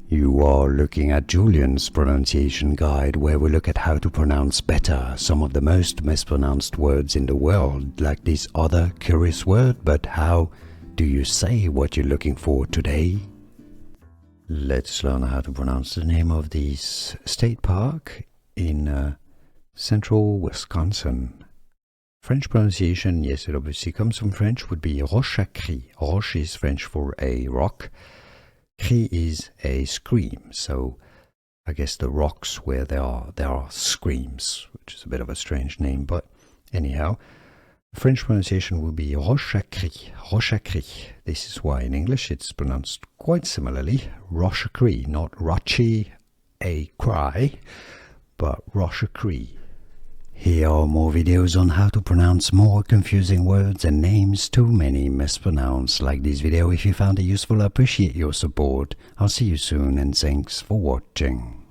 You are looking at Julian's pronunciation guide, where we look at how to pronounce better some of the most mispronounced words in the world, like this other curious word. But how do you say what you're looking for today? Let's learn how to pronounce the name of this state park in central Wisconsin. French pronunciation, yes, it obviously comes from French, would be Roche-A-Cri. Roche is French for a rock. Cri is a scream, so I guess the rocks where there are screams, which is a bit of a strange name, but anyhow, French pronunciation will be Roche-A-Cri, Roche-A-Cri. This is why in English it's pronounced quite similarly, Roche-A-Cri, not Roche-A-Cri, but Roche-A-Cri. Here are more videos on how to pronounce more confusing words and names too many mispronounced. Like this video if you found it useful. I appreciate your support. I'll see you soon and thanks for watching.